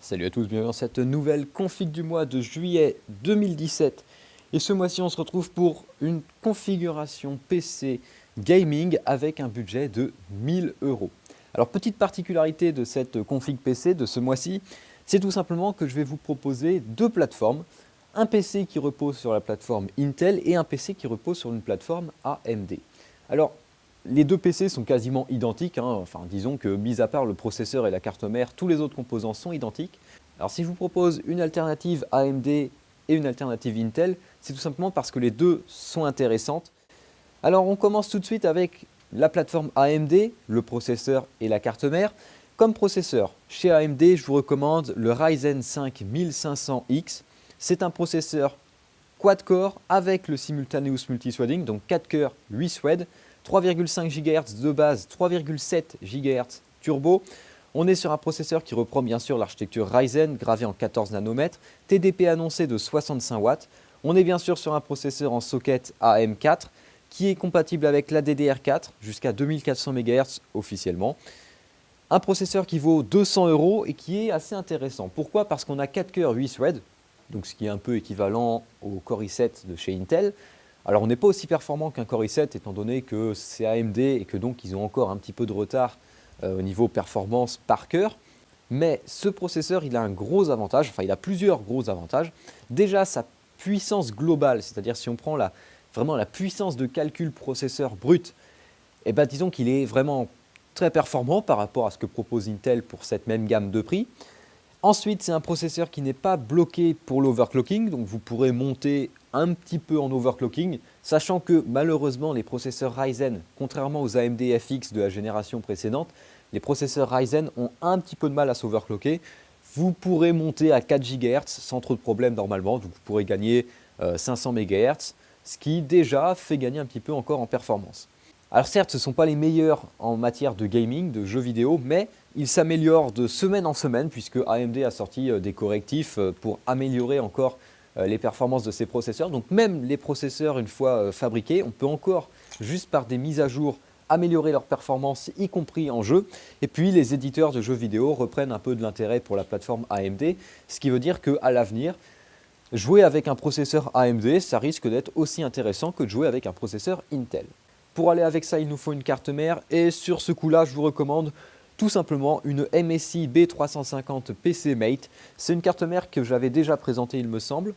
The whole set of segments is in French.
Salut à tous, bienvenue dans cette nouvelle config du mois de juillet 2017. Et ce mois-ci, on se retrouve pour une configuration PC gaming avec un budget de 1000 euros. Alors, petite particularité de cette config PC de ce mois-ci, c'est tout simplement que je vais vous proposer deux plateformes. Un PC qui repose sur la plateforme Intel et un PC qui repose sur une plateforme AMD. Alors, les deux PC sont quasiment identiques, hein. Enfin disons que mis à part le processeur et la carte mère, tous les autres composants sont identiques. Alors si je vous propose une alternative AMD et une alternative Intel, c'est tout simplement parce que les deux sont intéressantes. Alors on commence tout de suite avec la plateforme AMD, le processeur et la carte mère. Comme processeur, chez AMD, je vous recommande le Ryzen 5 1500X. C'est un processeur quad-core avec le simultaneous multithreading, donc 4 cœurs, 8 threads. 3,5 GHz de base, 3,7 GHz turbo. On est sur un processeur qui reprend bien sûr l'architecture Ryzen, gravé en 14 nanomètres, TDP annoncé de 65 watts. On est bien sûr sur un processeur en socket AM4 qui est compatible avec la DDR4 jusqu'à 2400 MHz officiellement. Un processeur qui vaut 200 euros et qui est assez intéressant. Pourquoi? Parce qu'on a 4 cœurs 8 threads, donc ce qui est un peu équivalent au Core i7 de chez Intel. Alors on n'est pas aussi performant qu'un Core i7 étant donné que c'est AMD et que donc ils ont encore un petit peu de retard au niveau performance par cœur. Mais ce processeur, il a un gros avantage, enfin il a plusieurs gros avantages. Déjà sa puissance globale, c'est-à-dire si on prend vraiment la puissance de calcul processeur brut, eh ben, disons qu'il est vraiment très performant par rapport à ce que propose Intel pour cette même gamme de prix. Ensuite, c'est un processeur qui n'est pas bloqué pour l'overclocking, donc vous pourrez monter un petit peu en overclocking, sachant que malheureusement les processeurs Ryzen, contrairement aux AMD FX de la génération précédente, les processeurs Ryzen ont un petit peu de mal à s'overclocker. Vous pourrez monter à 4 GHz sans trop de problème normalement, donc vous pourrez gagner 500 MHz, ce qui déjà fait gagner un petit peu encore en performance. Alors certes, ce ne sont pas les meilleurs en matière de gaming, de jeux vidéo, mais ils s'améliorent de semaine en semaine puisque AMD a sorti des correctifs pour améliorer encore les performances de ces processeurs. Donc même les processeurs, une fois fabriqués, on peut encore, juste par des mises à jour, améliorer leurs performances, y compris en jeu. Et puis les éditeurs de jeux vidéo reprennent un peu de l'intérêt pour la plateforme AMD, ce qui veut dire qu'à l'avenir, jouer avec un processeur AMD, ça risque d'être aussi intéressant que de jouer avec un processeur Intel. Pour aller avec ça, il nous faut une carte mère et sur ce coup-là, je vous recommande tout simplement une MSI B350 PC Mate. C'est une carte mère que j'avais déjà présentée, il me semble,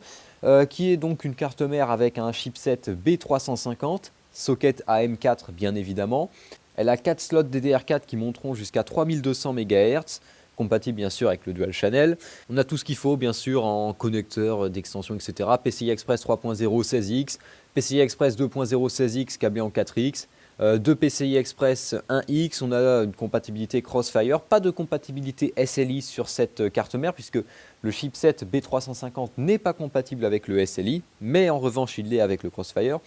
qui est donc une carte mère avec un chipset B350, socket AM4 bien évidemment. Elle a 4 slots DDR4 qui monteront jusqu'à 3200 MHz, compatible bien sûr avec le Dual Channel. On a tout ce qu'il faut bien sûr en connecteur d'extension, etc. PCI Express 3.0 16X, PCI Express 2.0 16X câblé en 4X, 2 PCI Express 1X, on a une compatibilité Crossfire, pas de compatibilité SLI sur cette carte mère puisque le chipset B350 n'est pas compatible avec le SLI, mais en revanche il l'est avec le Crossfire.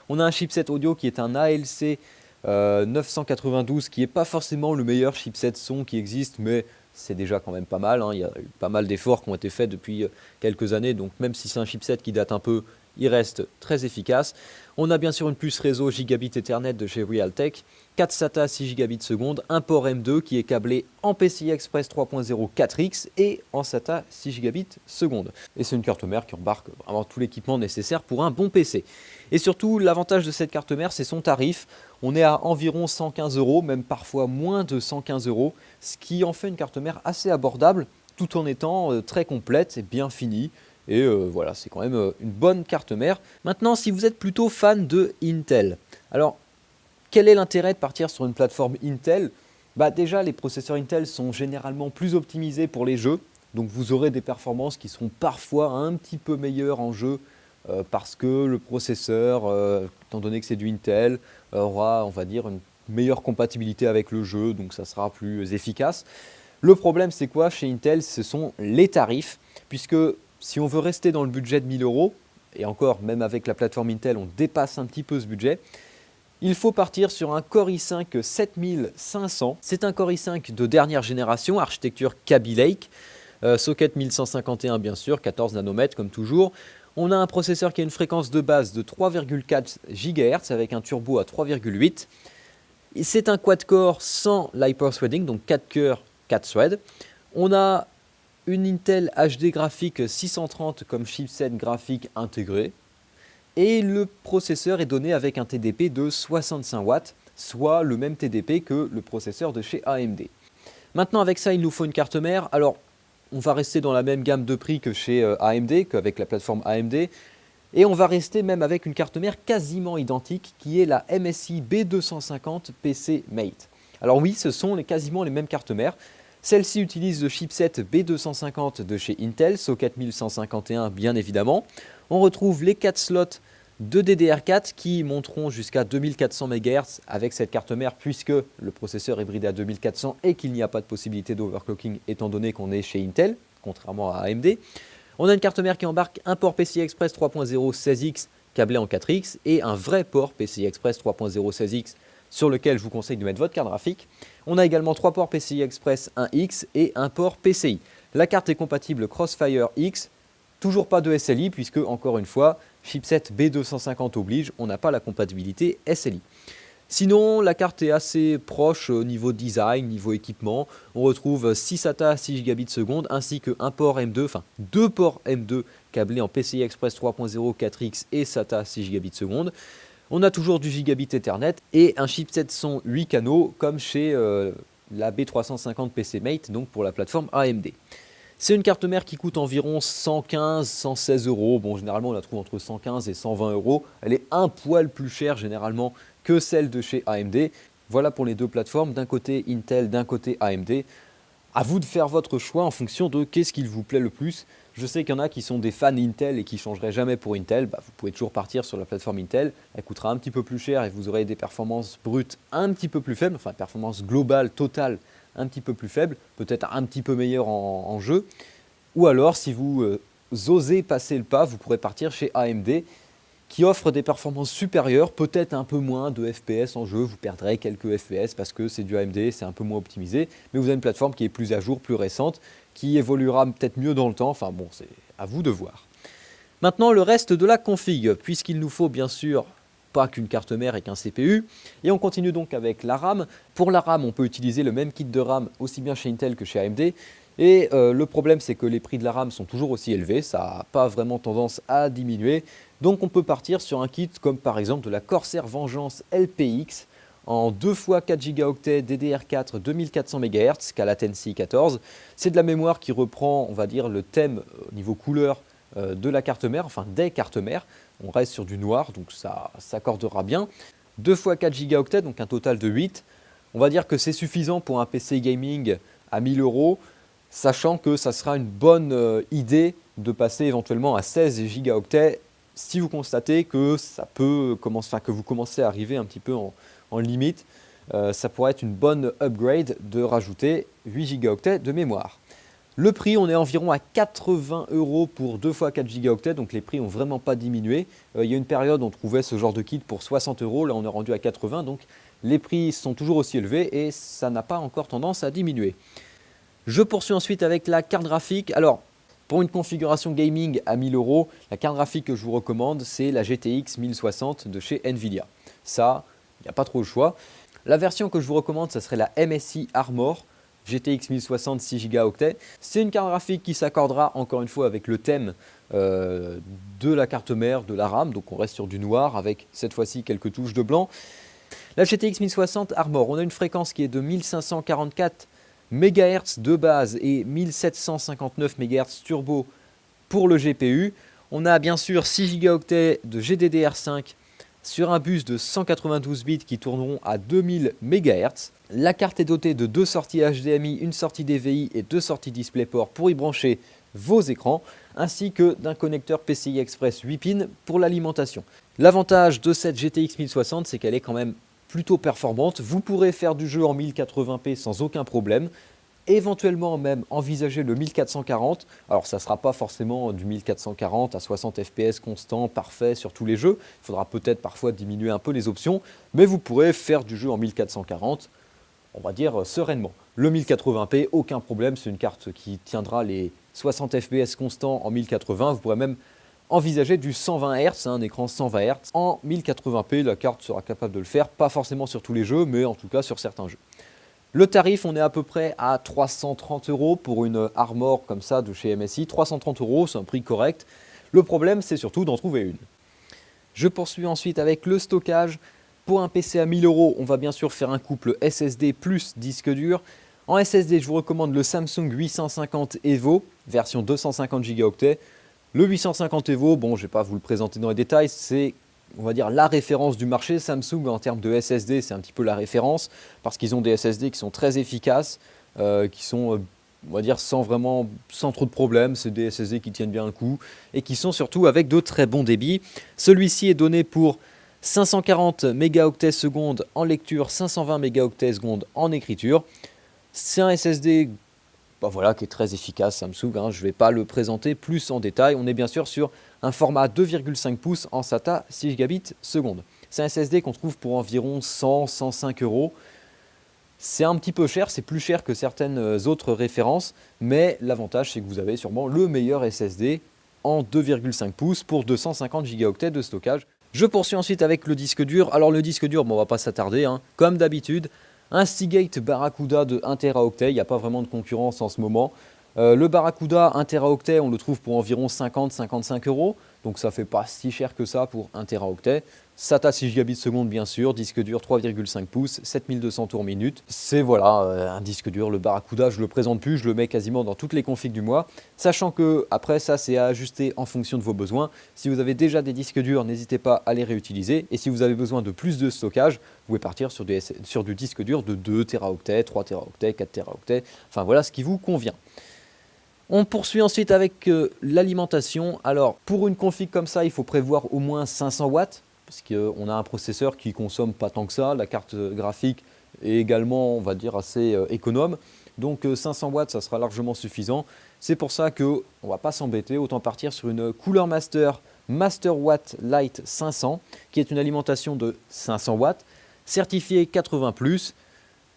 On a un chipset audio qui est un ALC 992 qui n'est pas forcément le meilleur chipset son qui existe, mais c'est déjà quand même pas mal, hein. Il y a eu pas mal d'efforts qui ont été faits depuis quelques années, donc même si c'est un chipset qui date un peu, il reste très efficace. On a bien sûr une puce réseau Gigabit Ethernet de chez Realtek, 4 SATA 6 Gb seconde, un port M2 qui est câblé en PCI Express 3.0 4X et en SATA 6 Gb seconde. Et c'est une carte mère qui embarque vraiment tout l'équipement nécessaire pour un bon PC. Et surtout, l'avantage de cette carte mère, c'est son tarif. On est à environ 115 euros, même parfois moins de 115 euros, ce qui en fait une carte mère assez abordable, tout en étant très complète et bien finie. Et voilà, c'est quand même une bonne carte mère. Maintenant, si vous êtes plutôt fan de Intel, alors quel est l'intérêt de partir sur une plateforme Intel? Déjà, les processeurs Intel sont généralement plus optimisés pour les jeux, donc vous aurez des performances qui seront parfois un petit peu meilleures en jeu parce que le processeur, étant donné que c'est du Intel, aura, on va dire, une meilleure compatibilité avec le jeu, donc ça sera plus efficace. Le problème, c'est quoi chez Intel? Ce sont les tarifs, puisque si on veut rester dans le budget de 1000 euros, et encore, même avec la plateforme Intel, on dépasse un petit peu ce budget, il faut partir sur un Core i5 7500. C'est un Core i5 de dernière génération, architecture Kaby Lake, socket 1151 bien sûr, 14 nanomètres comme toujours. On a un processeur qui a une fréquence de base de 3,4 GHz avec un turbo à 3,8. C'est un quad-core sans l'hyper-threading, donc 4 cœurs, 4 threads. On a une Intel HD graphique 630 comme chipset graphique intégré. Et le processeur est donné avec un TDP de 65 watts, soit le même TDP que le processeur de chez AMD. Maintenant, avec ça, il nous faut une carte mère. Alors, on va rester dans la même gamme de prix que chez AMD, qu'avec la plateforme AMD. Et on va rester même avec une carte mère quasiment identique, qui est la MSI B250 PC Mate. Alors oui, ce sont quasiment les mêmes cartes mères. Celle-ci utilise le chipset B250 de chez Intel, socket 1151 bien évidemment. On retrouve les 4 slots de DDR4 qui monteront jusqu'à 2400 MHz avec cette carte mère puisque le processeur est bridé à 2400 et qu'il n'y a pas de possibilité d'overclocking étant donné qu'on est chez Intel, contrairement à AMD. On a une carte mère qui embarque un port PCI Express 3.0 16X câblé en 4X et un vrai port PCI Express 3.0 16X sur lequel je vous conseille de mettre votre carte graphique. On a également 3 ports PCI Express 1X et un port PCI. La carte est compatible Crossfire X, toujours pas de SLI puisque, encore une fois, chipset B250 oblige, on n'a pas la compatibilité SLI. Sinon, la carte est assez proche au niveau design, niveau équipement. On retrouve 6 SATA 6 Gb seconde ainsi qu'un port M2, enfin 2 ports M2 câblés en PCI Express 3.0 4X et SATA 6 Gb seconde. On a toujours du gigabit Ethernet et un chipset son 8 canaux comme chez la B350 PC Mate, donc pour la plateforme AMD. C'est une carte mère qui coûte environ 115-116 euros. Bon, généralement, on la trouve entre 115 et 120 euros. Elle est un poil plus chère généralement que celle de chez AMD. Voilà pour les deux plateformes, d'un côté Intel, d'un côté AMD. À vous de faire votre choix en fonction de qu'est-ce qu'il vous plaît le plus. Je sais qu'il y en a qui sont des fans Intel et qui ne changeraient jamais pour Intel. Vous pouvez toujours partir sur la plateforme Intel. Elle coûtera un petit peu plus cher et vous aurez des performances brutes un petit peu plus faibles, enfin performance globale, totale, un petit peu plus faible, peut-être un petit peu meilleur en jeu. Ou alors, si vous osez passer le pas, vous pourrez partir chez AMD qui offre des performances supérieures, peut-être un peu moins de FPS en jeu, vous perdrez quelques FPS parce que c'est du AMD, c'est un peu moins optimisé, mais vous avez une plateforme qui est plus à jour, plus récente, qui évoluera peut-être mieux dans le temps, enfin bon, c'est à vous de voir. Maintenant, le reste de la config, puisqu'il nous faut bien sûr pas qu'une carte mère et qu'un CPU, et on continue donc avec la RAM. Pour la RAM, on peut utiliser le même kit de RAM aussi bien chez Intel que chez AMD, et le problème c'est que les prix de la RAM sont toujours aussi élevés, ça n'a pas vraiment tendance à diminuer. Donc on peut partir sur un kit comme par exemple de la Corsair Vengeance LPX en 2 x 4 Go DDR4 2400 MHz qu'à latency 14. C'est de la mémoire qui reprend, on va dire, le thème au niveau couleur de la carte mère, enfin des cartes mères. On reste sur du noir, donc ça s'accordera bien. 2 x 4 Go, donc un total de 8. On va dire que c'est suffisant pour un PC gaming à 1000 euros, sachant que ça sera une bonne idée de passer éventuellement à 16 Go si vous constatez que que vous commencez à arriver un petit peu en limite. Ça pourrait être une bonne upgrade de rajouter 8 Go de mémoire. Le prix, on est environ à 80 euros pour 2 x 4 Go, donc les prix n'ont vraiment pas diminué. Il y a une période où on trouvait ce genre de kit pour 60 euros, là on est rendu à 80, donc les prix sont toujours aussi élevés et ça n'a pas encore tendance à diminuer. Je poursuis ensuite avec la carte graphique. Alors, pour une configuration gaming à 1000 euros, la carte graphique que je vous recommande, c'est la GTX 1060 de chez Nvidia. Ça, il n'y a pas trop le choix. La version que je vous recommande, ça serait la MSI Armor GTX 1060 6 Go. C'est une carte graphique qui s'accordera encore une fois avec le thème de la carte mère, de la RAM. Donc on reste sur du noir avec cette fois-ci quelques touches de blanc. La GTX 1060 Armor, on a une fréquence qui est de 1544 MHz de base et 1759 MHz turbo pour le GPU. On a bien sûr 6 Go de GDDR5 sur un bus de 192 bits qui tourneront à 2000 MHz. La carte est dotée de 2 sorties HDMI, une sortie DVI et 2 sorties DisplayPort pour y brancher vos écrans, ainsi que d'un connecteur PCI Express 8 pins pour l'alimentation. L'avantage de cette GTX 1060, c'est qu'elle est quand même plutôt performante. Vous pourrez faire du jeu en 1080p sans aucun problème. Éventuellement même envisager le 1440. Alors ça ne sera pas forcément du 1440 à 60 fps constant, parfait sur tous les jeux. Il faudra peut-être parfois diminuer un peu les options, mais vous pourrez faire du jeu en 1440, on va dire sereinement. Le 1080p, aucun problème, c'est une carte qui tiendra les 60 fps constants en 1080. Vous pourrez même envisager du 120 Hz, un écran 120 Hz. En 1080p, la carte sera capable de le faire, pas forcément sur tous les jeux, mais en tout cas sur certains jeux. Le tarif, on est à peu près à 330 € pour une Armor comme ça de chez MSI. 330 €, c'est un prix correct. Le problème, c'est surtout d'en trouver une. Je poursuis ensuite avec le stockage. Pour un PC à 1000 €, on va bien sûr faire un couple SSD plus disque dur. En SSD, je vous recommande le Samsung 850 EVO, version 250 Go. Le 850 EVO, bon, je ne vais pas vous le présenter dans les détails, c'est, on va dire, la référence du marché. Samsung, en termes de SSD, c'est un petit peu la référence, parce qu'ils ont des SSD qui sont très efficaces, qui sont, on va dire, sans trop de problèmes. C'est des SSD qui tiennent bien le coup, et qui sont surtout avec de très bons débits. Celui-ci est donné pour 540 mégaoctets secondes en lecture, 520 mégaoctets secondes en écriture. C'est un SSD voilà, qui est très efficace, Samsung, hein. Je ne vais pas le présenter plus en détail. On est bien sûr sur un format 2,5 pouces en SATA 6 Gbps seconde. C'est un SSD qu'on trouve pour environ 100-105 €. C'est un petit peu cher, c'est plus cher que certaines autres références, mais l'avantage c'est que vous avez sûrement le meilleur SSD en 2,5 pouces pour 250 Go de stockage. Je poursuis ensuite avec le disque dur. Alors le disque dur, bon, on va pas s'attarder, hein. Comme d'habitude, un Seagate Barracuda de 1 Teraoctet, il n'y a pas vraiment de concurrence en ce moment. Le Barracuda 1 Teraoctet, on le trouve pour environ 50-55 €, donc ça fait pas si cher que ça pour 1 Teraoctet. SATA 6 Gbps seconde bien sûr, disque dur 3,5 pouces, 7200 tours minute. C'est voilà, un disque dur, le Barracuda, je le présente plus, je le mets quasiment dans toutes les configs du mois. Sachant que après ça, c'est à ajuster en fonction de vos besoins. Si vous avez déjà des disques durs, n'hésitez pas à les réutiliser. Et si vous avez besoin de plus de stockage, vous pouvez partir sur du disque dur de 2 Teraoctets, 3 Teraoctets, 4 Teraoctets. Enfin voilà ce qui vous convient. On poursuit ensuite avec l'alimentation. Alors pour une config comme ça, il faut prévoir au moins 500 watts. Parce qu'on a un processeur qui consomme pas tant que ça, la carte graphique est également, on va dire, assez économe. Donc 500 watts, ça sera largement suffisant. C'est pour ça qu'on ne va pas s'embêter, autant partir sur une Cooler Master Watt Lite 500, qui est une alimentation de 500 watts, certifiée 80+.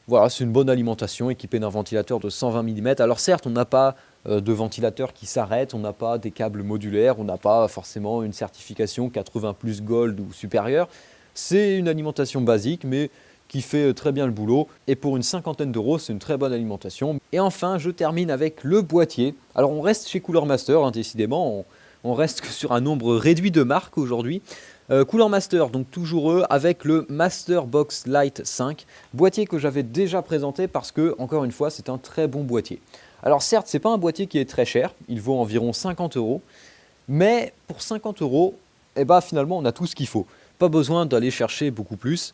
Voilà, c'est une bonne alimentation équipée d'un ventilateur de 120 mm. Alors certes, on n'a pas de ventilateur qui s'arrête, on n'a pas des câbles modulaires, on n'a pas forcément une certification 80+ Gold ou supérieure. C'est une alimentation basique, mais qui fait très bien le boulot. Et pour une cinquantaine d'euros, c'est une très bonne alimentation. Et enfin, je termine avec le boîtier. Alors on reste chez Cooler Master, hein, décidément, on reste que sur un nombre réduit de marques aujourd'hui. Cooler Master, donc toujours eux, avec le Master Box Lite 5, boîtier que j'avais déjà présenté parce que, encore une fois, c'est un très bon boîtier. Alors certes, ce n'est pas un boîtier qui est très cher, il vaut environ 50 €, mais pour 50 €, eh ben, finalement, on a tout ce qu'il faut. Pas besoin d'aller chercher beaucoup plus.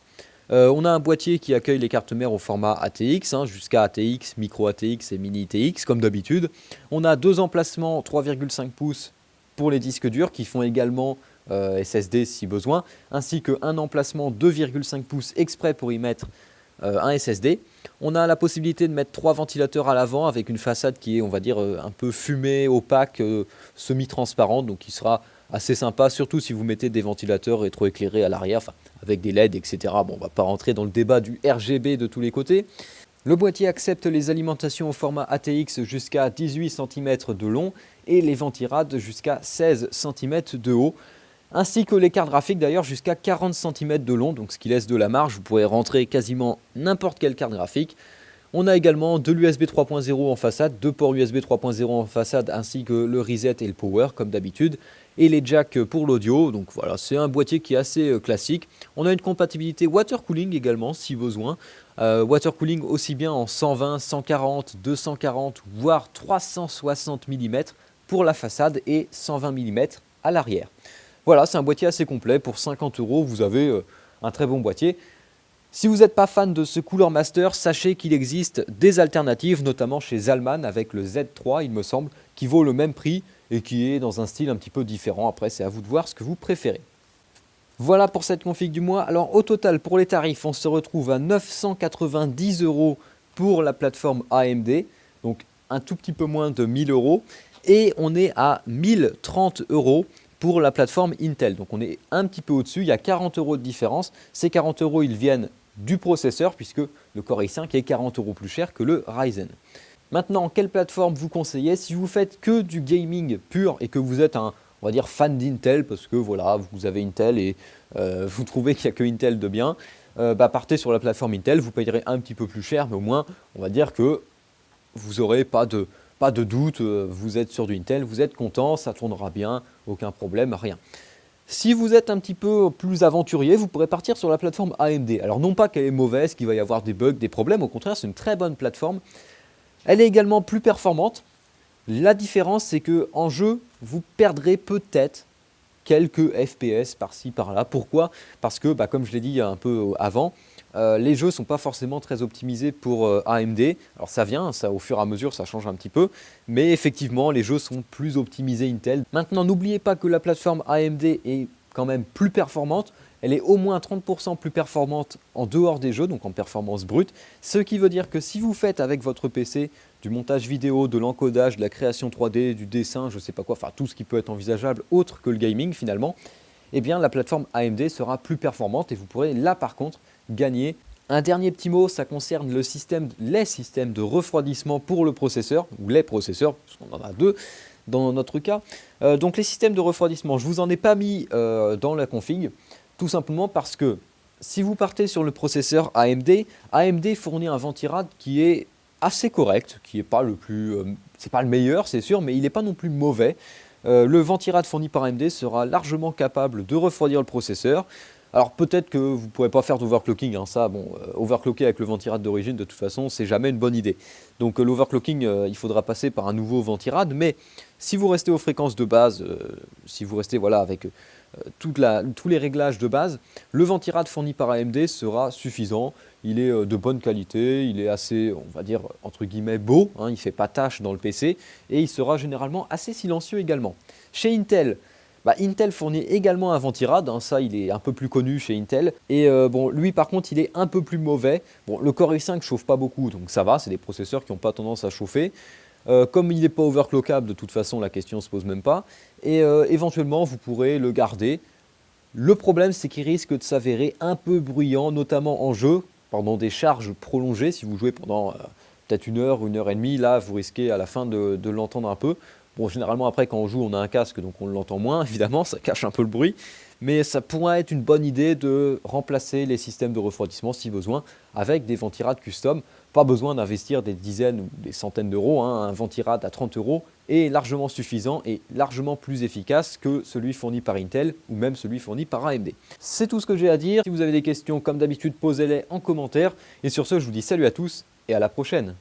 On a un boîtier qui accueille les cartes mères au format ATX, hein, jusqu'à ATX, micro ATX et mini ATX, comme d'habitude. On a deux emplacements 3,5 pouces pour les disques durs qui font également SSD si besoin, ainsi qu'un emplacement 2,5 pouces exprès pour y mettre un SSD. On a la possibilité de mettre 3 ventilateurs à l'avant avec une façade qui est, on va dire, un peu fumée, opaque, semi-transparente, donc qui sera assez sympa, surtout si vous mettez des ventilateurs rétroéclairés à l'arrière, enfin, avec des LED, etc. Bon, on ne va pas rentrer dans le débat du RGB de tous les côtés. Le boîtier accepte les alimentations au format ATX jusqu'à 18 cm de long et les ventirades jusqu'à 16 cm de haut, ainsi que les cartes graphiques d'ailleurs jusqu'à 40 cm de long, donc ce qui laisse de la marge, vous pourrez rentrer quasiment n'importe quelle carte graphique. On a également de l'USB 3.0 en façade, deux ports USB 3.0 en façade, ainsi que le reset et le power comme d'habitude, et les jacks pour l'audio. Donc voilà, c'est un boîtier qui est assez classique. On a une compatibilité water cooling également si besoin. Water cooling aussi bien en 120, 140, 240, voire 360 mm pour la façade et 120 mm à l'arrière. Voilà, c'est un boîtier assez complet. Pour 50 €, vous avez un très bon boîtier. Si vous n'êtes pas fan de ce Cooler Master, sachez qu'il existe des alternatives, notamment chez Zalman avec le Z3, il me semble, qui vaut le même prix et qui est dans un style un petit peu différent. Après, c'est à vous de voir ce que vous préférez. Voilà pour cette config du mois. Alors au total, pour les tarifs, on se retrouve à 990 € pour la plateforme AMD, donc un tout petit peu moins de 1000 €. Et on est à 1030 € pour la plateforme Intel. Donc on est un petit peu au-dessus, il y a 40 € de différence. Ces 40 €, ils viennent du processeur puisque le Core i5 est 40 € plus cher que le Ryzen. Maintenant, quelle plateforme vous conseillez? Si vous faites que du gaming pur et que vous êtes un, on va dire, fan d'Intel parce que voilà, vous avez Intel et vous trouvez qu'il n'y a que Intel de bien, partez sur la plateforme Intel, vous payerez un petit peu plus cher, mais au moins, on va dire que vous n'aurez pas de doute, vous êtes sur du Intel, vous êtes content, ça tournera bien, aucun problème, rien. Si vous êtes un petit peu plus aventurier, vous pourrez partir sur la plateforme AMD. Alors non pas qu'elle est mauvaise, qu'il va y avoir des bugs, des problèmes, au contraire c'est une très bonne plateforme. Elle est également plus performante. La différence c'est que en jeu, vous perdrez peut-être quelques FPS par-ci par-là. Pourquoi? Parce que, comme je l'ai dit un peu avant, les jeux ne sont pas forcément très optimisés pour AMD. Alors ça vient, ça, au fur et à mesure ça change un petit peu, mais effectivement les jeux sont plus optimisés Intel. Maintenant n'oubliez pas que la plateforme AMD est quand même plus performante. Elle est au moins 30% plus performante en dehors des jeux, donc en performance brute. Ce qui veut dire que si vous faites avec votre PC du montage vidéo, de l'encodage, de la création 3D, du dessin, je ne sais pas quoi, enfin tout ce qui peut être envisageable autre que le gaming finalement, eh bien la plateforme AMD sera plus performante et vous pourrez là par contre gagner. Un dernier petit mot, ça concerne les systèmes de refroidissement pour le processeur, ou les processeurs, parce qu'on en a deux dans notre cas. Donc les systèmes de refroidissement, je ne vous en ai pas mis dans la config, tout simplement parce que si vous partez sur le processeur AMD, AMD fournit un ventirad qui est assez correct, qui n'est pas le plus, c'est pas le meilleur c'est sûr, mais il n'est pas non plus mauvais. Le ventirad fourni par AMD sera largement capable de refroidir le processeur. Alors peut-être que vous ne pourrez pas faire d'overclocking, hein, ça, bon, overclocker avec le ventirad d'origine, de toute façon, c'est jamais une bonne idée. Donc l'overclocking, il faudra passer par un nouveau ventirad, mais si vous restez aux fréquences de base, si vous restez voilà, avec tous les réglages de base, le ventirad fourni par AMD sera suffisant. Il est de bonne qualité, il est assez, on va dire, entre guillemets, beau, hein, il ne fait pas tache dans le PC, et il sera généralement assez silencieux également. Chez Intel, Intel fournit également un ventirad, hein, ça il est un peu plus connu chez Intel, et bon, lui par contre il est un peu plus mauvais. Bon, le Core i5 chauffe pas beaucoup, donc ça va, c'est des processeurs qui n'ont pas tendance à chauffer. Comme il n'est pas overclockable, de toute façon la question ne se pose même pas, et éventuellement vous pourrez le garder. Le problème c'est qu'il risque de s'avérer un peu bruyant, notamment en jeu, pendant des charges prolongées, si vous jouez pendant peut-être 1 heure et demie, là vous risquez à la fin de l'entendre un peu. Bon, généralement après quand on joue on a un casque donc on l'entend moins, évidemment, ça cache un peu le bruit. Mais ça pourrait être une bonne idée de remplacer les systèmes de refroidissement si besoin avec des ventirades custom. Pas besoin d'investir des dizaines ou des centaines d'euros, hein. Un ventirad à 30 € est largement suffisant et largement plus efficace que celui fourni par Intel ou même celui fourni par AMD. C'est tout ce que j'ai à dire. Si vous avez des questions, comme d'habitude, posez-les en commentaire. Et sur ce, je vous dis salut à tous et à la prochaine.